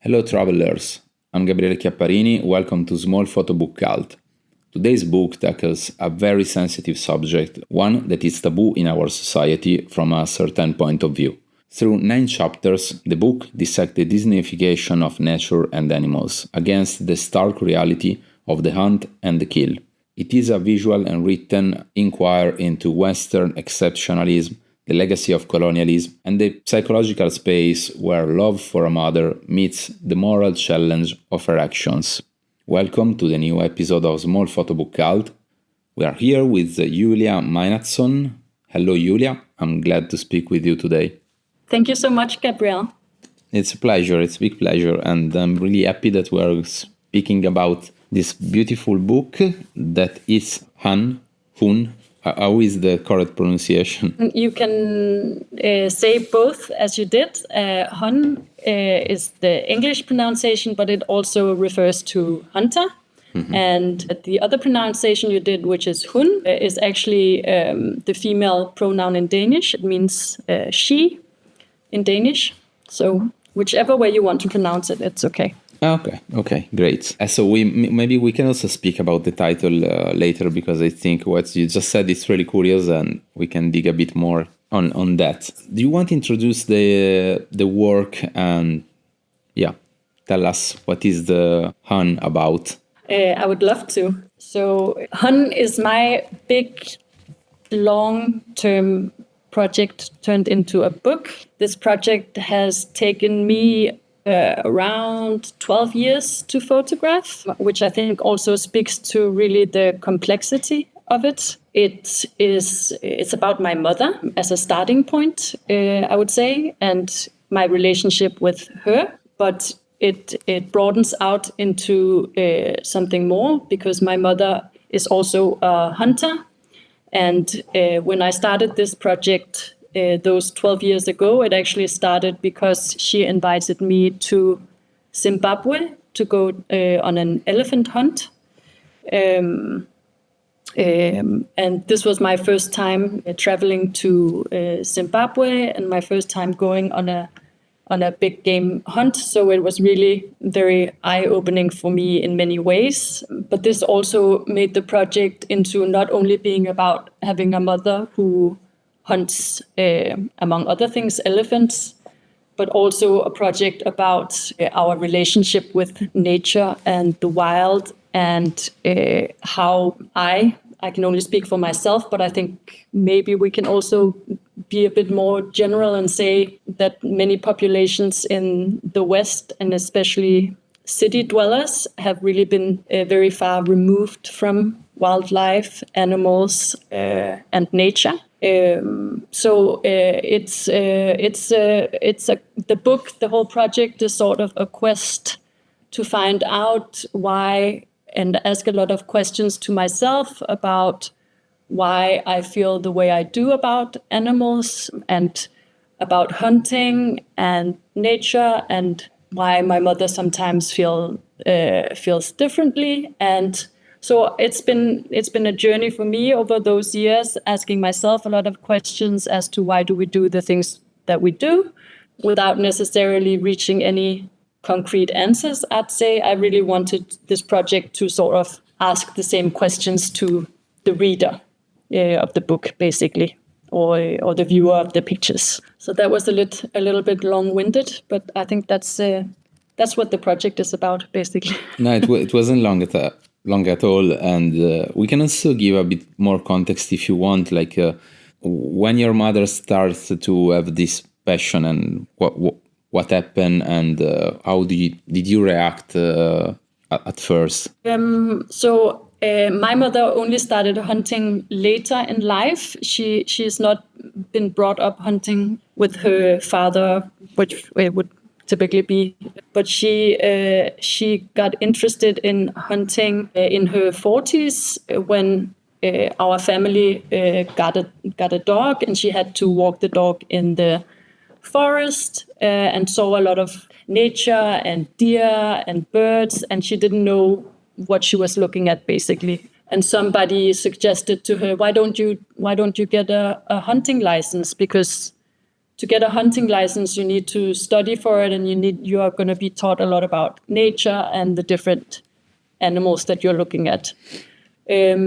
Hello travelers, I'm Gabriele Chiapparini, welcome to Small Photobook Cult. Today's book tackles a very sensitive subject, one that is taboo in our society from a certain point of view. Through 9 chapters, the book dissects the Disneyfication of nature and animals against the stark reality of the hunt and the kill. It is a visual and written inquiry into Western exceptionalism, the legacy of colonialism, and the psychological space where love for a mother meets the moral challenge of her actions. Welcome to the new episode of Small Photobook Cult. We are here with Julia Mejnertsen. Hello, Julia. I'm glad to speak with you today. Thank you so much, Gabrielle. It's a pleasure. It's a big pleasure. And I'm really happy that we are speaking about this beautiful book that is HUN. How is the correct pronunciation? You can say both as you did. HUN is the English pronunciation, but it also refers to hunter. Mm-hmm. And the other pronunciation you did, which is HUN, is actually the female pronoun in Danish. It means she in Danish. So whichever way you want to pronounce it, it's okay. Okay, great. So maybe we can also speak about the title later, because I think what you just said is really curious, and we can dig a bit more on that. Do you want to introduce the work and tell us what is the HUN about? I would love to. So HUN is my big, long-term project turned into a book. This project has taken me around 12 years to photograph, which I think also speaks to really the complexity of it. It's about my mother as a starting point, I would say, and my relationship with her. But it broadens out into something more, because my mother is also a hunter. And when I started this project those 12 years ago, it actually started because she invited me to Zimbabwe to go on an elephant hunt. And this was my first time traveling to Zimbabwe, and my first time going on a big game hunt. So it was really very eye-opening for me in many ways. But this also made the project into not only being about having a mother who hunts, among other things, elephants, but also a project about our relationship with nature and the wild, and how I can only speak for myself, but I think maybe we can also be a bit more general and say that many populations in the West, and especially city dwellers, have really been very far removed from wildlife, animals, and nature. So the book, the whole project is sort of a quest to find out why, and ask a lot of questions to myself about why I feel the way I do about animals and about hunting and nature, and why my mother sometimes feels differently. And so it's been a journey for me over those years, asking myself a lot of questions as to why do we do the things that we do, without necessarily reaching any concrete answers. I'd say I really wanted this project to sort of ask the same questions to the reader of the book, basically, or the viewer of the pictures. So that was a little bit long-winded, but I think that's what the project is about, basically. No, it wasn't long at all, and we can also give a bit more context if you want, like when your mother starts to have this passion, and what happened, and how did you react at first? My mother only started hunting later in life. She's not been brought up hunting with her father, which would typically be. But she got interested in hunting in her 40s when our family got a dog, and she had to walk the dog in the forest and saw a lot of nature and deer and birds, and she didn't know what she was looking at, basically. And somebody suggested to her, why don't you get a hunting license, because to get a hunting license, you need to study for it, and you are going to be taught a lot about nature and the different animals that you're looking at.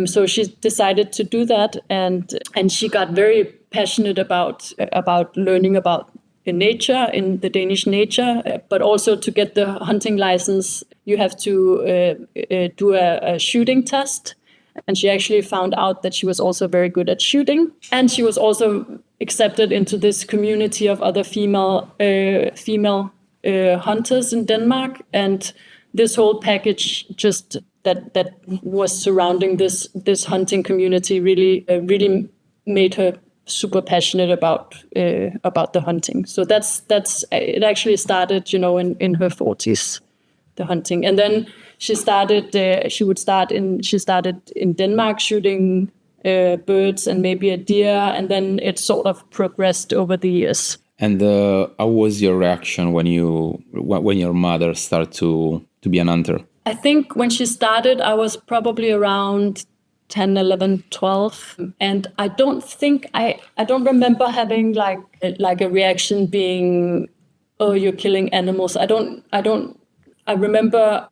So she decided to do that, and she got very passionate about learning about nature, in the Danish nature, but also to get the hunting license, you have to do a shooting test. And she actually found out that she was also very good at shooting, and she was also accepted into this community of other female hunters in Denmark, and this whole package just that was surrounding this hunting community really made her super passionate about the hunting. So that's it. Actually started, in her 40s, the hunting, and then she started. She started in Denmark shooting birds and maybe a deer, and then it sort of progressed over the years. And how was your reaction when your mother started to be an hunter? I think when she started, I was probably around 10, 11, 12. And I don't remember having like a reaction being, oh, you're killing animals. I remember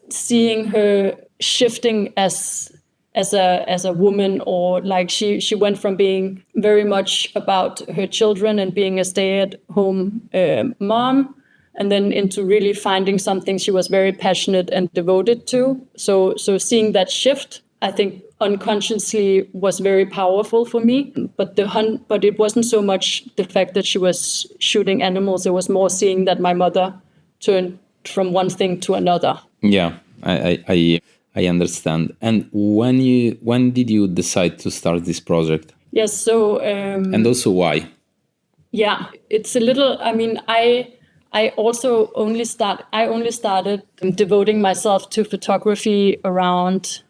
seeing her shifting as a woman, or like she went from being very much about her children and being a stay-at-home mom, and then into really finding something she was very passionate and devoted to. So seeing that shift, I think unconsciously was very powerful for me. But it wasn't so much the fact that she was shooting animals. It was more seeing that my mother turned from one thing to another. Yeah, I understand. And when did you decide to start this project? Yes, so and also why? Yeah, it's a little. I mean, I only started devoting myself to photography around.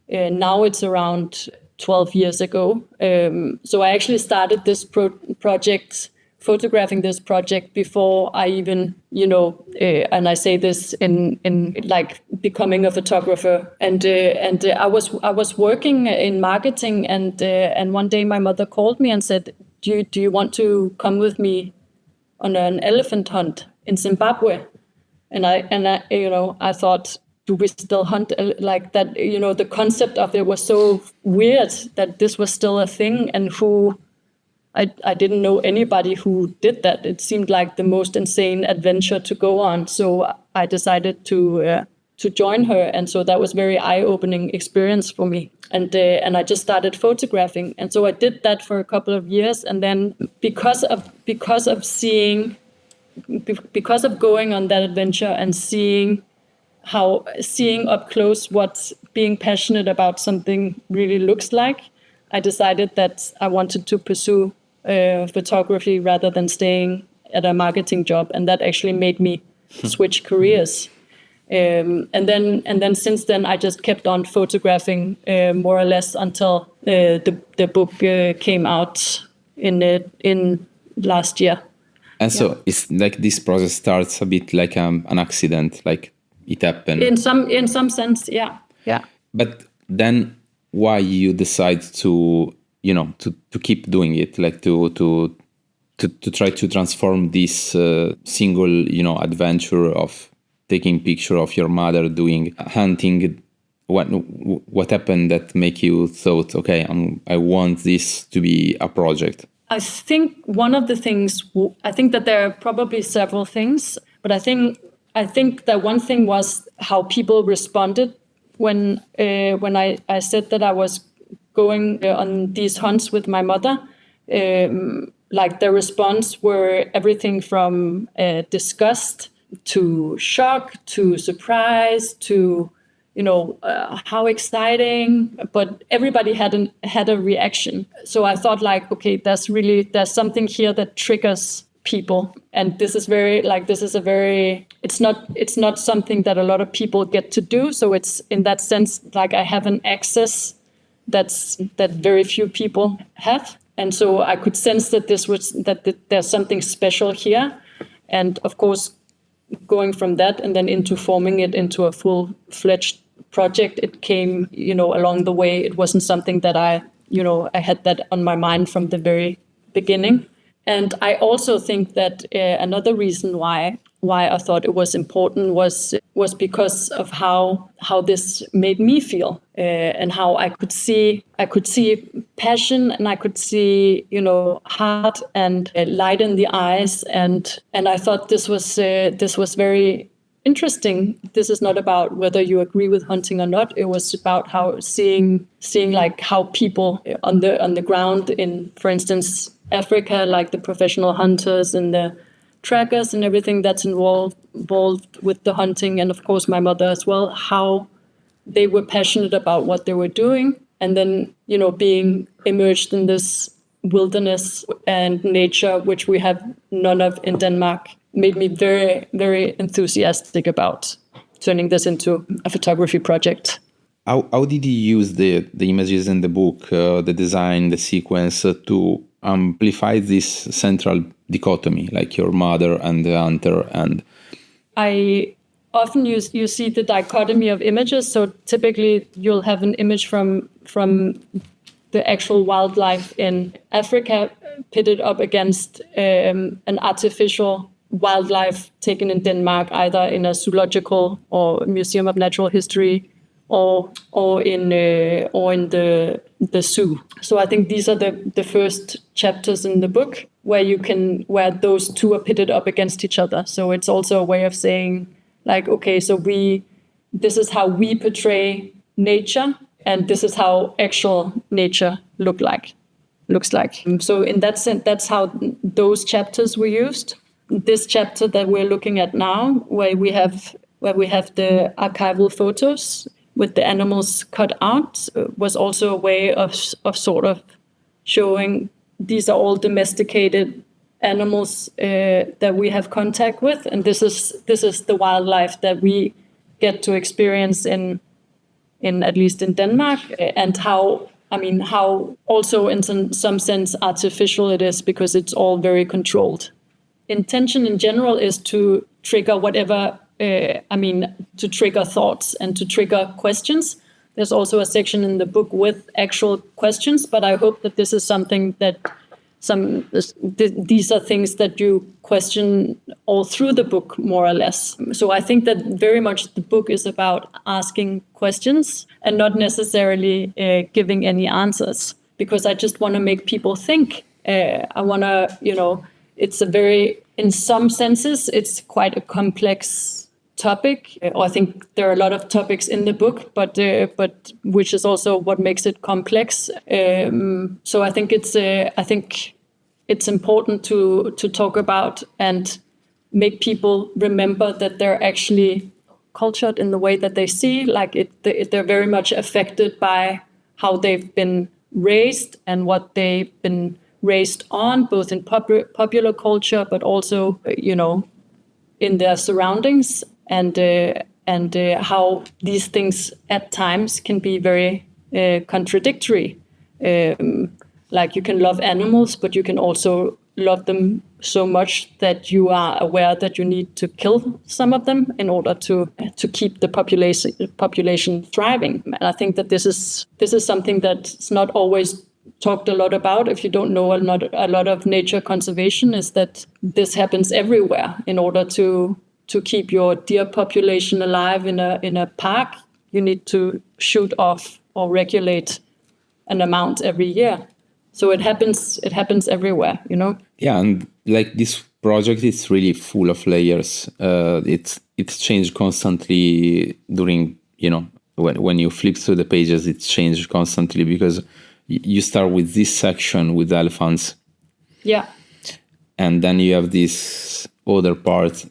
Now it's around 12 years ago. So I actually started this project, photographing this project, before I even, and I say this in like becoming a photographer. And I was working in marketing, and one day my mother called me and said, "Do you want to come with me on an elephant hunt in Zimbabwe?" And I thought, do we still hunt like that? The concept of it was so weird that this was still a thing, and I didn't know anybody who did that. It seemed like the most insane adventure to go on. So I decided to join her, and so that was very eye-opening experience for me. And I just started photographing, and so I did that for a couple of years, and then because of going on that adventure and seeing up close what being passionate about something really looks like, I decided that I wanted to pursue photography rather than staying at a marketing job, and that actually made me switch careers. And then since then, I just kept on photographing more or less until the book came out in last year. And so it's like this process starts a bit like an accident, like it happened. In some sense, yeah. But then why you decide to keep doing it, like to try to transform this single adventure of taking picture of your mother doing hunting? What happened that make you thought, okay, I want this to be a project? I think one of the things, I think that there are probably several things, but I think that one thing was how people responded when I said that I was going on these hunts with my mother. Like the response were everything from disgust to shock to surprise to how exciting, but everybody had a reaction. So I thought like, okay, there's something here that triggers people, and this is it's not something that a lot of people get to do. So it's in that sense like I have an access that very few people have, and so I could sense that there's something special here, and of course, going from that and then into forming it into a full-fledged project, it came, along the way. It wasn't something that I had that on my mind from the very beginning. And I also think that another reason why I thought it was important was because of how this made me feel, and how I could see passion, and I could see, heart and light in the eyes, and I thought this was very interesting. This is not about whether you agree with hunting or not. It was about how seeing like how people on the ground in, for instance, Africa, like the professional hunters and the trackers and everything that's involved with the hunting, and of course my mother as well, how they were passionate about what they were doing, and then being immersed in this wilderness and nature, which we have none of in Denmark, made me very, very enthusiastic about turning this into a photography project. How did you use the images in the book, the design, the sequence, to amplify this central dichotomy, like your mother and the hunter? And I often you see the dichotomy of images. So typically you'll have an image from the actual wildlife in Africa pitted up against an artificial wildlife taken in Denmark, either in a zoological or Museum of Natural History, or in the zoo. So I think these are the first chapters in the book where those two are pitted up against each other. So it's also a way of saying, like, okay, so this is how we portray nature, and this is how actual nature looks like. So in that sense, that's how those chapters were used. This chapter that we're looking at now, where we have the archival photos with the animals cut out, was also a way of sort of showing these are all domesticated animals that we have contact with, and this is the wildlife that we get to experience in at least in Denmark, and how also in some sense artificial it is, because it's all very controlled. Intention in general is to trigger whatever, to trigger thoughts and to trigger questions. There's also a section in the book with actual questions, but I hope that this is something that these are things that you question all through the book, more or less. So I think that very much the book is about asking questions and not necessarily giving any answers, because I just want to make people think. I want to, in some senses, it's quite a complex topic. Or I think there are a lot of topics in the book, but which is also what makes it complex. So I think it's important to talk about and make people remember that they're actually cultured in the way that they see. Like they're very much affected by how they've been raised and what they've been raised on, both in popular culture, but also, in their surroundings, and how these things at times can be very contradictory. Like you can love animals, but you can also love them so much that you are aware that you need to kill some of them in order to keep the population thriving. And I think that this is something that's not always talked a lot about. If you don't know a lot of nature conservation, is that this happens everywhere. In order to keep your deer population alive in a park, you need to shoot off or regulate an amount every year. So it happens everywhere, Yeah, and like this project is really full of layers. It's changed constantly during, when you flip through the pages, it's changed constantly, because you start with this section with elephants. Yeah. And then you have this other part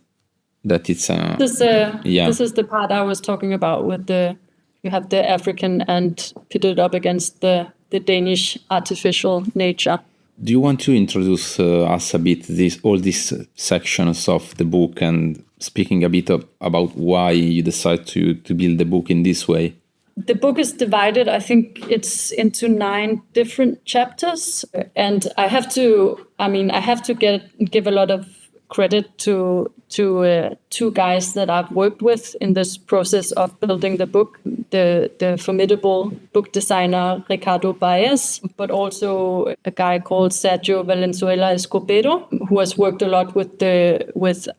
that it's this is the part I was talking about, with you have the African and pitted up against the Danish artificial nature. Do you want to introduce us a bit all these sections of the book, and speaking a bit about why you decide to build the book in this way? The book is divided, I think it's into 9 different chapters, and I have to give a lot of credit to two guys that I've worked with in this process of building the book, the formidable book designer Ricardo Baez, but also a guy called Sergio Valenzuela Escobedo, who has worked a lot with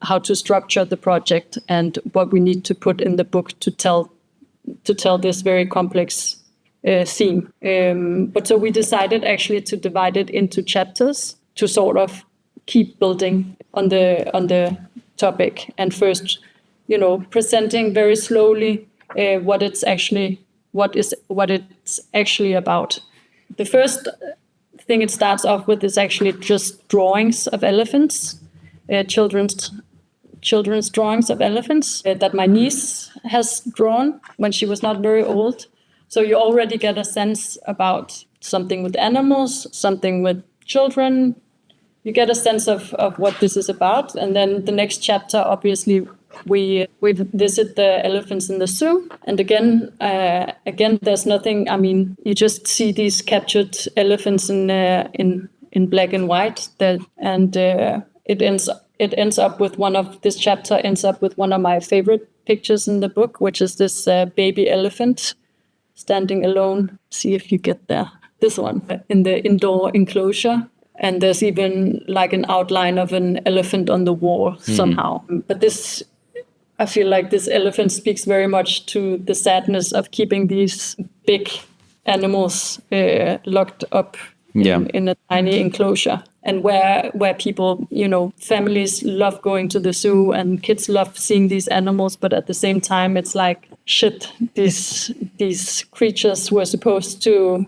how to structure the project and what we need to put in the book to tell this very complex theme. But so we decided actually to divide it into chapters to sort of keep building on the topic, and first, presenting very slowly what it's actually about. The first thing it starts off with is actually just drawings of elephants, children's drawings of elephants that my niece has drawn when she was not very old. So you already get a sense about something with animals, something with children. You get a sense of what this is about. And then the next chapter, obviously, we visit the elephants in the zoo. And again, there's nothing. I mean, you just see these captured elephants in black and white. It ends up with this chapter ends up with one of my favorite pictures in the book, which is this baby elephant standing alone. See if you get there. This one in the indoor enclosure. And there's even like an outline of an elephant on the wall somehow. But I feel like this elephant speaks very much to the sadness of keeping these big animals locked up in a tiny enclosure. And where people, families love going to the zoo and kids love seeing these animals, but at the same time, it's like, shit, these creatures were supposed to,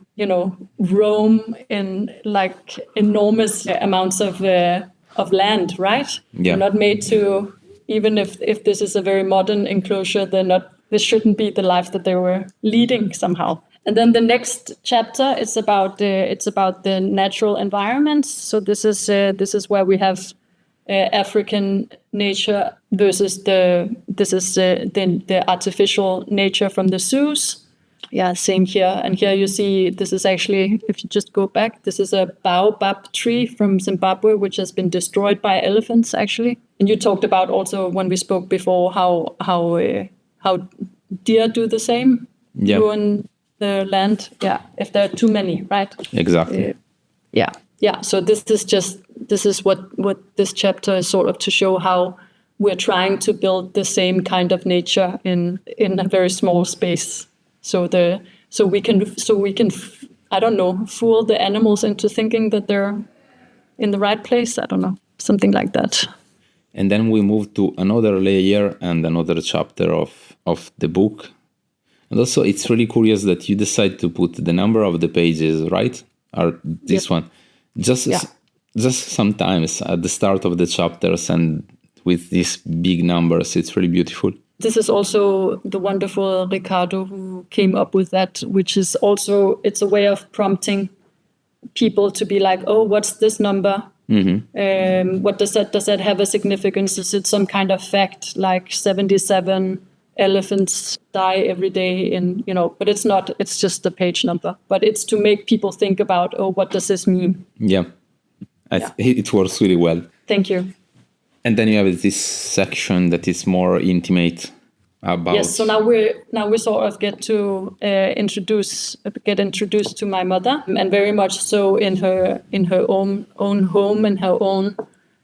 roam in like enormous amounts of land, right? Yeah. They're not made to, even if this is a very modern enclosure, this shouldn't be the life that they were leading somehow. And then the next chapter is about the natural environment. So this is where we have African nature versus the artificial nature from the zoos. Yeah, same here. And here you see this is actually, if you just go back, this is a baobab tree from Zimbabwe, which has been destroyed by elephants actually. And you talked about also when we spoke before how deer do the same. Yeah. Ruin the land, if there are too many, right? Exactly. So this is what this chapter is sort of to show how we're trying to build the same kind of nature in a very small space. So we can I don't know, fool the animals into thinking that they're in the right place. I don't know, something like that. And then we move to another layer and another chapter of the book. And also, it's really curious that you decide to put the number of the pages, right? Or this one. Just sometimes at the start of the chapters and with these big numbers, it's really beautiful. This is also the wonderful Ricardo who came up with that, which is also, it's a way of prompting people to be like, oh, what's this number? Mm-hmm. What does that have a significance? Is it some kind of fact, like 77 elephants die every day but it's not, it's just a page number, but it's to make people think about, oh, what does this mean? It works really well. Thank you. And then you have this section that is more intimate about. Yes, so now we sort of get to get introduced to my mother, and very much so in her own home and her own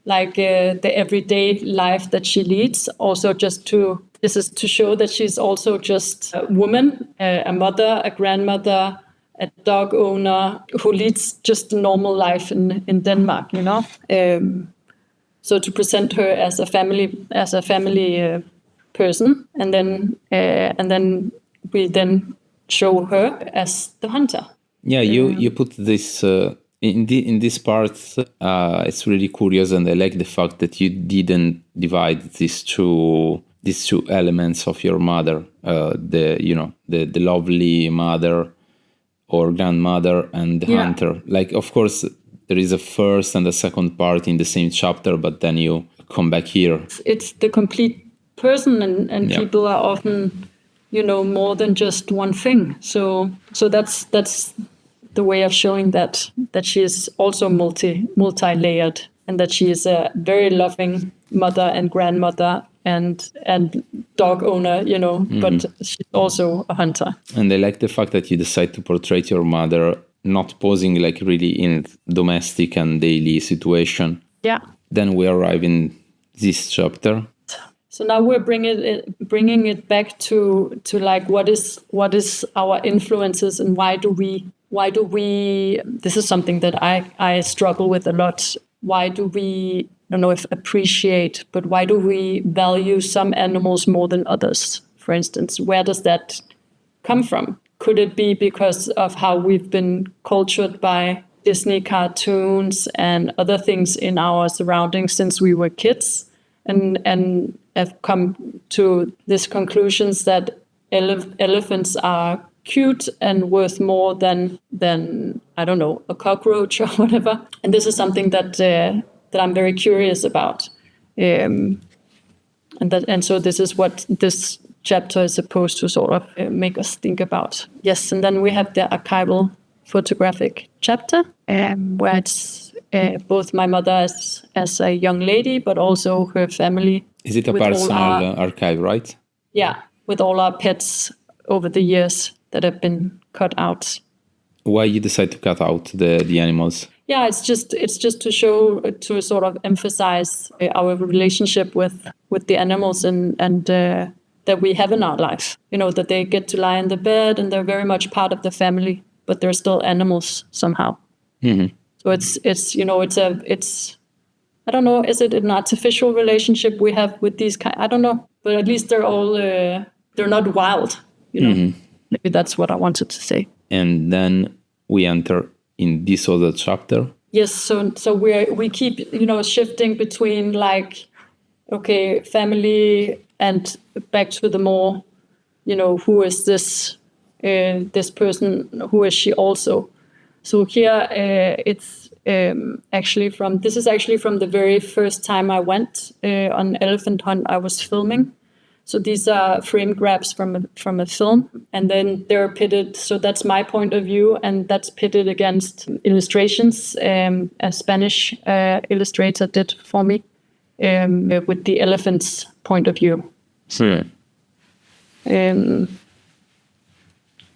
the everyday life that she leads. Also, this is to show that she's also just a woman, a mother, a grandmother, a dog owner who leads just a normal life in Denmark. So to present her as a family person, and then we show her as the hunter. Yeah, you put this in this part. It's really curious, and I like the fact that you didn't divide these two elements of your mother, the lovely mother or grandmother and the hunter. Like, of course, there is a first and a second part in the same chapter, but then you come back here. It's the complete person, and people are often, more than just one thing. So that's the way of showing that she is also multi-layered and that she is a very loving mother and grandmother and dog owner, but she's also a hunter. And I like the fact that you decide to portray your mother not posing like really in domestic and daily situation. Yeah. Then we arrive in this chapter. So now we're bringing it back to like what is our influences, and why do we this is something that I struggle with a lot. Why do we, I don't know if appreciate, but why do we value some animals more than others? For instance, where does that come from? Could it be because of how we've been cultured by Disney cartoons and other things in our surroundings since we were kids, and have come to these conclusions that elephants are cute and worth more than I don't know, a cockroach or whatever? And this is something that I'm very curious about, and so this is what this chapter is supposed to sort of make us think about. Yes, and then we have the archival photographic chapter, where it's both my mother as a young lady, but also her family. Is it a personal archive, right? Yeah, with all our pets over the years that have been cut out. Why you decide to cut out the animals? Yeah, it's just to show, to sort of emphasize our relationship with the animals and that we have in our life. That they get to lie in the bed and they're very much part of the family, but they're still animals somehow. Mm-hmm. So it's I don't know, is it an artificial relationship we have with these kind? I don't know, but at least they're all they're not wild. Mm-hmm. Maybe that's what I wanted to say. And then we enter in this other chapter. Yes, so we keep shifting between like, okay, family and back to the more, who is this person? Who is she also? So here it's actually from the very first time I went on elephant hunt. I was filming. So these are frame grabs from a film, and then they're pitted. So that's my point of view, and that's pitted against illustrations a Spanish illustrator did for me with the elephant's point of view.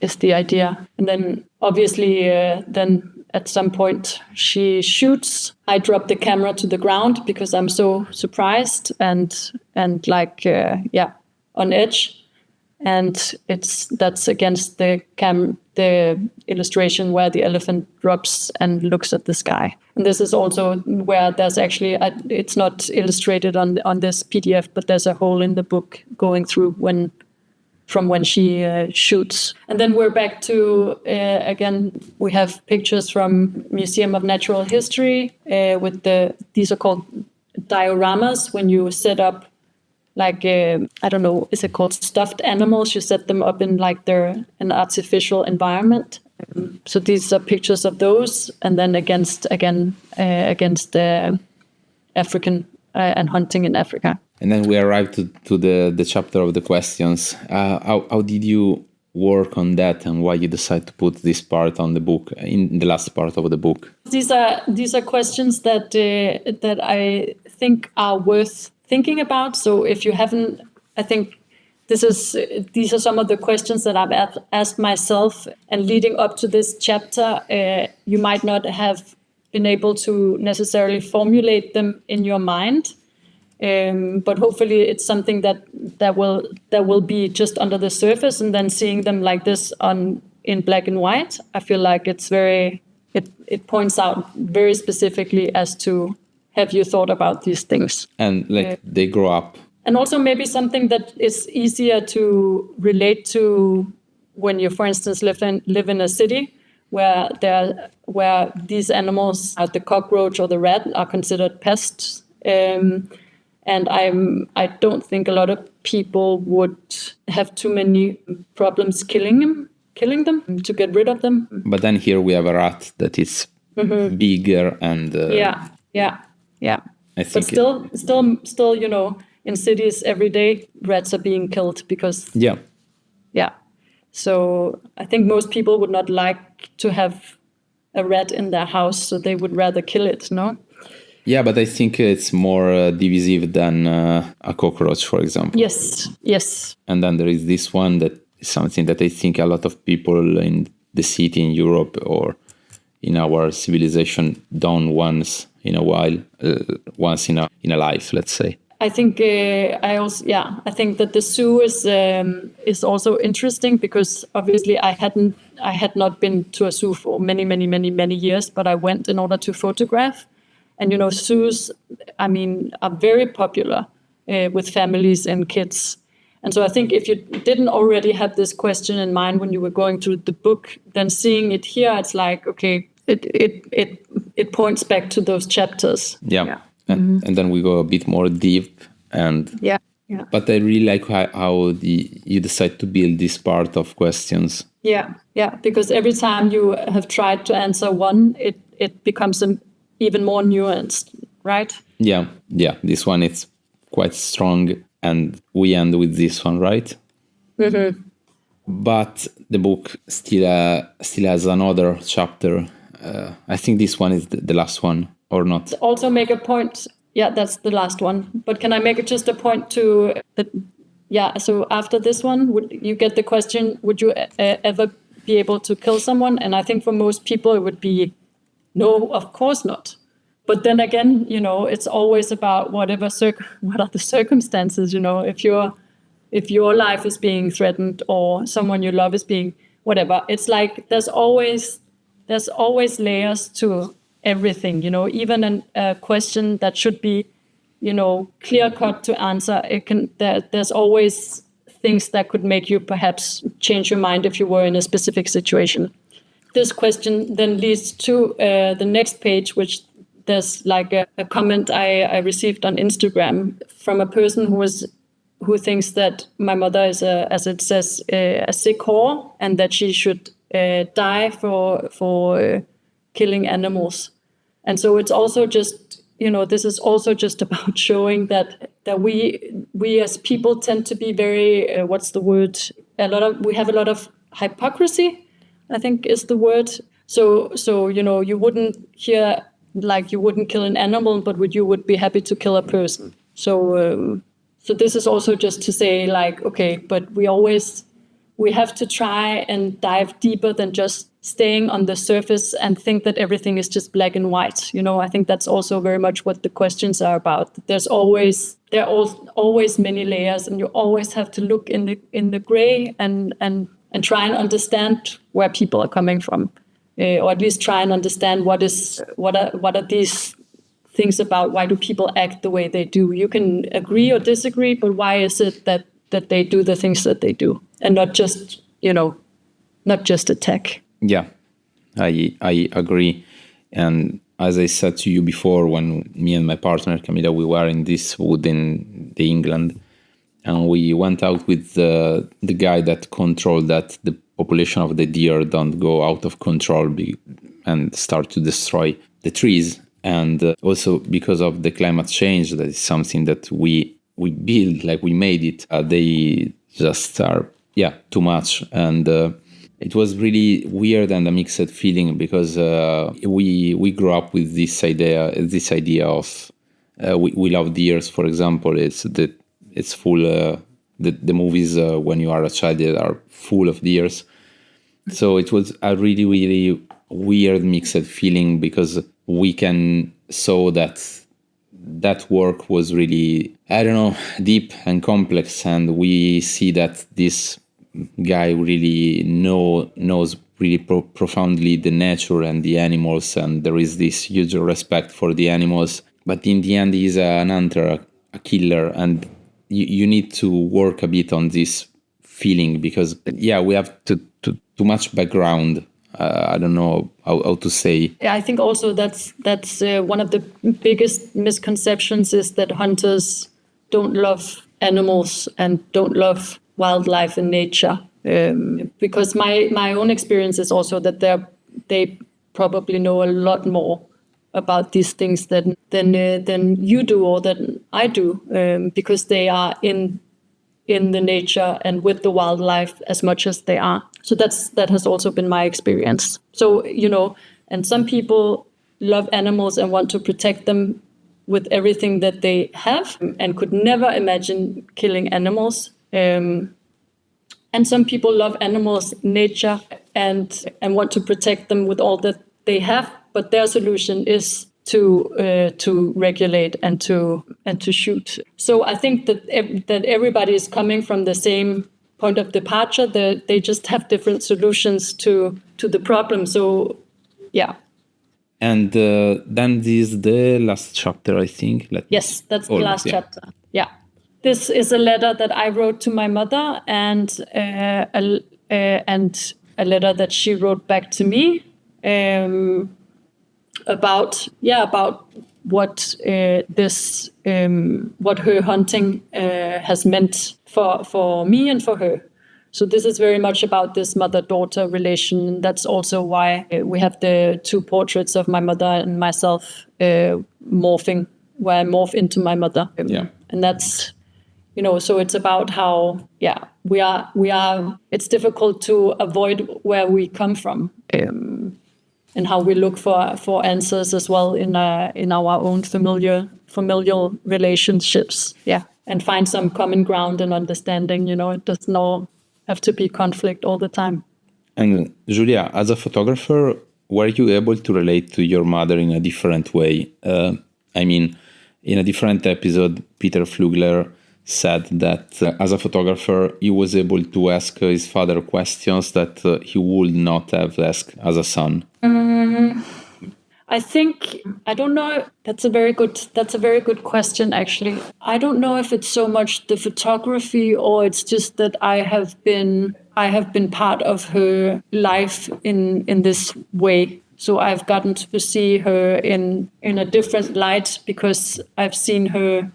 Is the idea, and then obviously then at some point she shoots. I drop the camera to the ground because I'm so surprised and like on edge, and that's against the illustration where the elephant drops and looks at the sky. And this is also where there's actually it's not illustrated on this PDF, but there's a hole in the book going through from when she shoots. And then we're back to again, we have pictures from Museum of Natural History with these are called dioramas, when you set up like I don't know, is it called stuffed animals? You set them up in like they're an artificial environment. So these are pictures of those, and then against the African and hunting in Africa. And then we arrived to the chapter of the questions. How did you work on that, and why you decide to put this part on the book, in the last part of the book? These are questions that I think are worth thinking about. So if you haven't, I think these are some of the questions that I've asked myself, and leading up to this chapter, you might not have been able to necessarily formulate them in your mind. But hopefully it's something that will be just under the surface, and then seeing them like this in black and white, I feel like it points out very specifically as to, have you thought about these things? And like they grow up. And also maybe something that is easier to relate to when you, for instance, live in a city where these animals, the cockroach or the rat, are considered pests. And I don't think a lot of people would have too many problems killing them to get rid of them. But then here we have a rat that is bigger and yeah. But still, in cities every day, rats are being killed because yeah. So I think most people would not like to have a rat in their house, so they would rather kill it, no? Yeah, but I think it's more divisive than a cockroach, for example. Yes. And then there is this one that is something that I think a lot of people in the city in Europe or in our civilization done once in a while, once in a life, let's say. I think I think that the zoo is also interesting because obviously I had not been to a zoo for many years, but I went in order to photograph. And zoos, I mean, are very popular with families and kids. And so I think if you didn't already have this question in mind when you were going through the book, then seeing it here, it's like, okay, it points back to those chapters. Yeah. And then we go a bit more deep. And yeah. But I really like how you decide to build this part of questions. Yeah, because every time you have tried to answer one, it becomes even more nuanced, right? Yeah. This one is quite strong, and we end with this one, right? Mm-hmm. But the book still has another chapter. I think this one is the last one, or not? Also make a point. Yeah, that's the last one. But can I make just a point to that? Yeah. So after this one, would you get the question? Would you ever be able to kill someone? And I think for most people it would be no, of course not. But then again, it's always about what are the circumstances. If your life is being threatened or someone you love is being whatever, it's like there's always layers to everything. Even a question that should be, clear cut to answer. There's always things that could make you perhaps change your mind if you were in a specific situation. This question then leads to the next page, which there's like a comment I received on Instagram from a person who thinks that my mother is, as it says, a sick whore, and that she should die for killing animals. And so it's also just, this is also just about showing that we as people tend to be very, what's the word? We have a lot of hypocrisy, I think is the word. So you wouldn't you wouldn't kill an animal, but you would be happy to kill a person. So this is also just to say, like, okay, but we have to try and dive deeper than just staying on the surface and think that everything is just black and white. I think that's also very much what the questions are about. There are always many layers, and you always have to look in the gray and try and understand where people are coming from, or at least try and understand what are these things about. Why do people act the way they do? You can agree or disagree, but why is it that they do the things that they do, and not just attack? Yeah, I agree. And as I said to you before, when me and my partner Camilla, we were in this wood in England, and we went out with the guy that controlled that the population of the deer don't go out of control and start to destroy the trees. And also because of the climate change, that is something that we build, like we made it. They just are, too much. And it was really weird and a mixed feeling, because we grew up with this idea of we love deers, for example. It's full. The movies when you are a child are full of deers. So it was a really, really weird mixed feeling, because we can saw that work was really, deep and complex, and we see that this guy really knows really profoundly the nature and the animals, and there is this huge respect for the animals. But in the end, he's an hunter, a killer, and you need to work a bit on this feeling, because we have too much background. I don't know how to say. Yeah, I think also that's one of the biggest misconceptions, is that hunters don't love animals and don't love wildlife and nature. Because my own experience is also that they probably know a lot more about these things than you do or than I do, because they are in the nature and with the wildlife as much as they are. So that has also been my experience. So, and some people love animals and want to protect them with everything that they have and could never imagine killing animals. And some people love animals, nature, and want to protect them with all that they have. But their solution is to regulate and to shoot. So I think that everybody is coming from the same point of departure. They just have different solutions to the problem. So, yeah. And then this is the last chapter, I think. Yes, that's the last chapter. Yeah. This is a letter that I wrote to my mother, and a letter that she wrote back to me about what what her hunting has meant for me and for her. So this is very much about this mother-daughter relation. That's also why we have the two portraits of my mother and myself morphing, where I morph into my mother. And that's, so it's about how, we are, it's difficult to avoid where we come from, and how we look for answers as well in our own familial relationships. And find some common ground and understanding. It does not have to be conflict all the time. And Julia, as a photographer, were you able to relate to your mother in a different way? In a different episode, Peter Flugler said that as a photographer, he was able to ask his father questions that he would not have asked as a son. I don't know. That's a very good question, actually. I don't know if it's so much the photography, or it's just that I have been part of her life in this way. So I've gotten to see her in a different light because I've seen her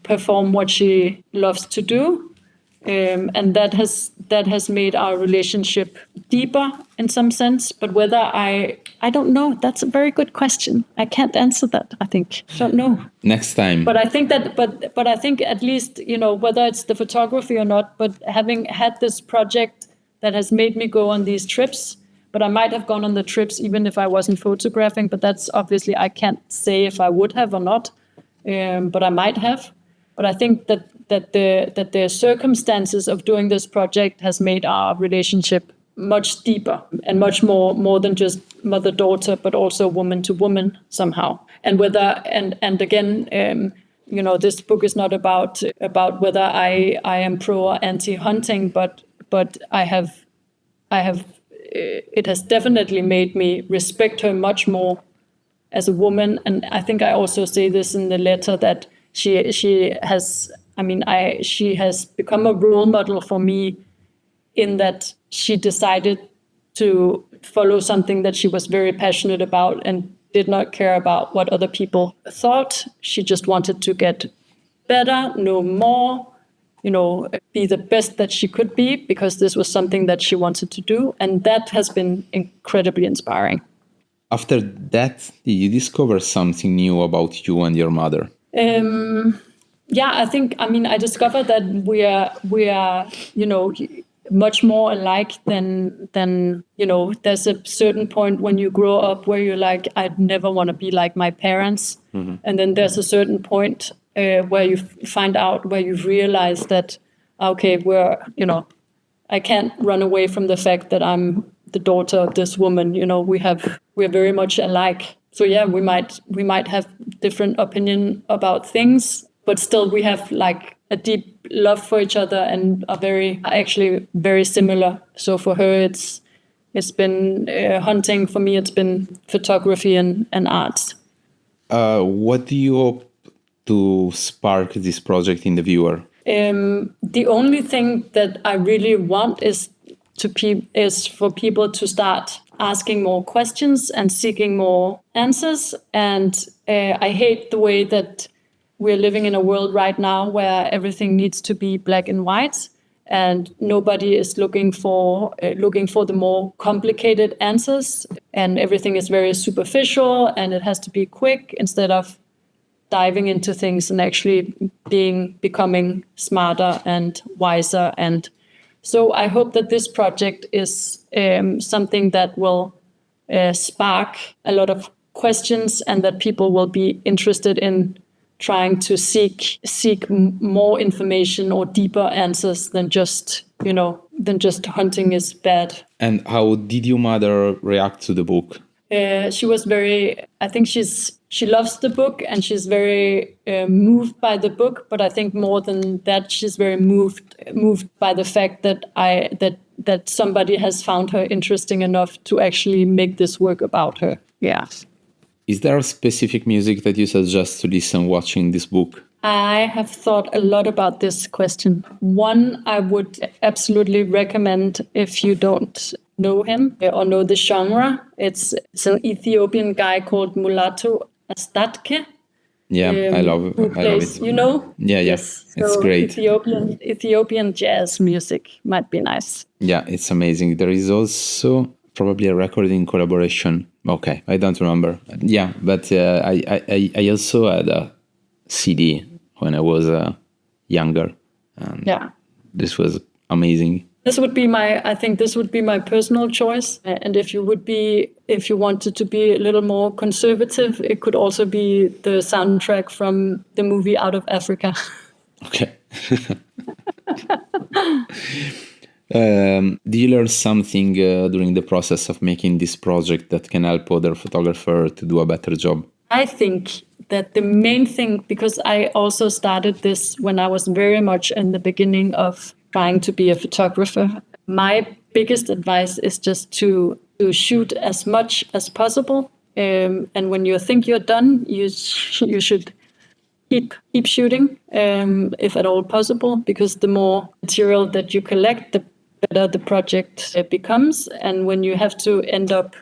perform what she loves to do. And that has made our relationship deeper in some sense. But whether I don't know. That's a very good question. I can't answer that, I think. I don't know. Next time. But I think that, but I think at least, whether it's the photography or not, but having had this project that has made me go on these trips, but I might have gone on the trips even if I wasn't photographing, but that's obviously, I can't say if I would have or not, but I might have. But I think that the circumstances of doing this project has made our relationship much deeper and much more than just mother-daughter, but also woman to woman somehow. And whether and again, this book is not about whether I am pro or anti-hunting, but I have it has definitely made me respect her much more as a woman. And I think I also say this in the letter that she has become a role model for me in that she decided to follow something that she was very passionate about and did not care about what other people thought. She just wanted to get better, know more, be the best that she could be, because this was something that she wanted to do. And that has been incredibly inspiring. After that, did you discover something new about you and your mother? I discovered that we are, much more alike than there's a certain point when you grow up where you're like, I'd never want to be like my parents. Mm-hmm. And then there's a certain point where you find out, where you realize that, okay, I can't run away from the fact that I'm the daughter of this woman. We're very much alike. So yeah, we might have different opinion about things, but still we have like a deep love for each other and are very similar. So for her, it's been hunting. For me, it's been photography and arts. What do you hope to spark this project in the viewer? The only thing that I really want is for people to start asking more questions and seeking more answers. And I hate the way that we're living in a world right now where everything needs to be black and white, and nobody is looking for the more complicated answers, and everything is very superficial and it has to be quick instead of diving into things and actually becoming smarter and wiser. And so I hope that this project is something that will spark a lot of questions, and that people will be interested in trying to seek more information or deeper answers than just hunting is bad. And how did your mother react to the book? She was I think she loves the book and she's very moved by the book. But I think more than that, she's very moved by the fact that that somebody has found her interesting enough to actually make this work about her. Yeah. Is there a specific music that you suggest to listen watching this book? I have thought a lot about this question. One I would absolutely recommend if you don't know him or know the genre. It's an Ethiopian guy called Mulatu Astatke. Yeah, I love it. You know? Yeah, yes. It's so great. Ethiopian jazz music might be nice. Yeah, it's amazing. There is also probably a recording collaboration. Okay, I don't remember. Yeah, but I also had a CD when I was younger. And this was amazing. This would be my personal choice. And if you wanted to be a little more conservative, it could also be the soundtrack from the movie Out of Africa. Okay. Do you learn something during the process of making this project that can help other photographers to do a better job? I think that the main thing, because I also started this when I was very much in the beginning of trying to be a photographer, my biggest advice is just to shoot as much as possible. And when you think you're done, you should keep shooting, if at all possible, because the more material that you collect, the better the project becomes. And when you have to end up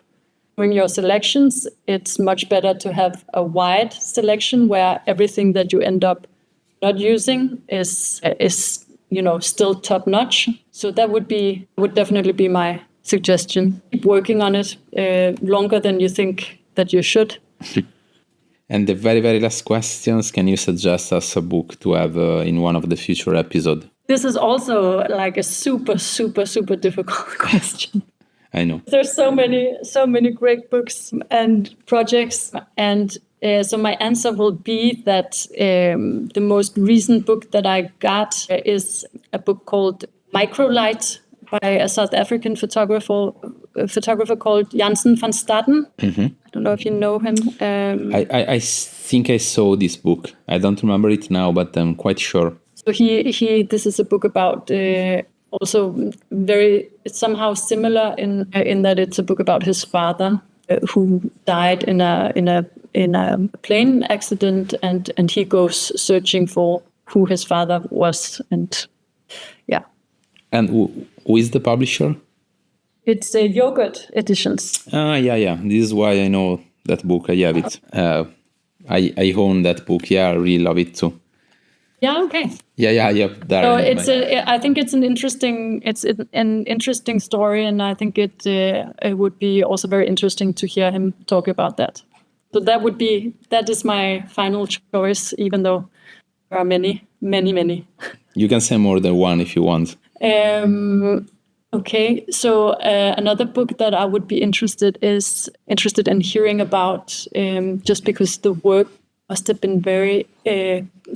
doing your selections, it's much better to have a wide selection where everything that you end up not using is still top notch. So that would definitely be my suggestion. Keep working on it longer than you think that you should. And the very, very last questions, can you suggest us a book to have in one of the future episodes? This is also like a super, super, super difficult question. I know. There's so many great books and projects. And so my answer will be that the most recent book that I got is a book called Microlight by a South African photographer called Janssen van Staden. Mm-hmm. I don't know if you know him. I think I saw this book. I don't remember it now, but I'm quite sure. So this is a book about also it's somehow similar in that it's a book about his father who died in a plane accident, and he goes searching for who his father was, and yeah. And who is the publisher? It's Yogurt Editions. Yeah. This is why I know that book. I have it. I own that book. Yeah, I really love it too. Yeah. Okay. Yeah. So I think it's an interesting story, and I think it would be also very interesting to hear him talk about that. So that is my final choice, even though there are many. You can say more than one if you want. Okay, so another book that I would be interested in hearing about, just because the work must have been very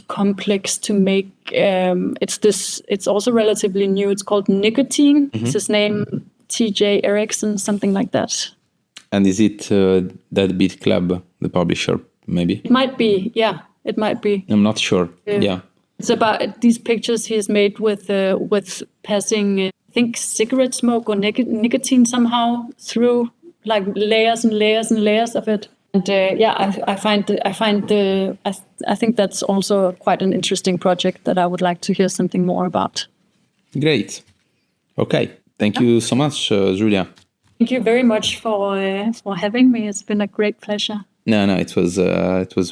complex to make. It's also relatively new. It's called Nicotine. Mm-hmm. It's his name, T.J. Erickson, something like that. And is it That Beat Club, the publisher, maybe? It might be, yeah. It might be. I'm not sure. Yeah. It's about these pictures he's made with passing, I think, cigarette smoke or nicotine somehow through like layers and layers and layers of it. And I think that's also quite an interesting project that I would like to hear something more about. Great. Okay. Thank you so much, Julia. Thank you very much for having me. It's been a great pleasure. No, it was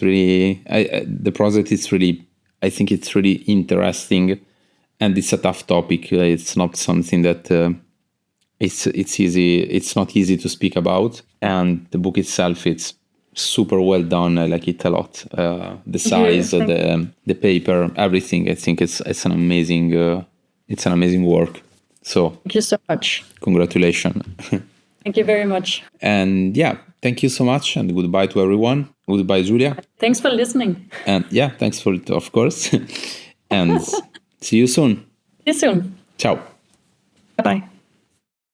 really the project is really, I think it's really interesting, and it's a tough topic. It's not something that it's easy. It's not easy to speak about, and the book itself, it's super well done. I like it a lot. The size, the paper, everything. I think it's an amazing work. So thank you so much. Congratulations. Thank you very much. And yeah, thank you so much, and goodbye to everyone. Goodbye, Julia. Thanks for listening. And yeah, thanks for it, of course. And see you soon. See you soon. Ciao. Bye-bye.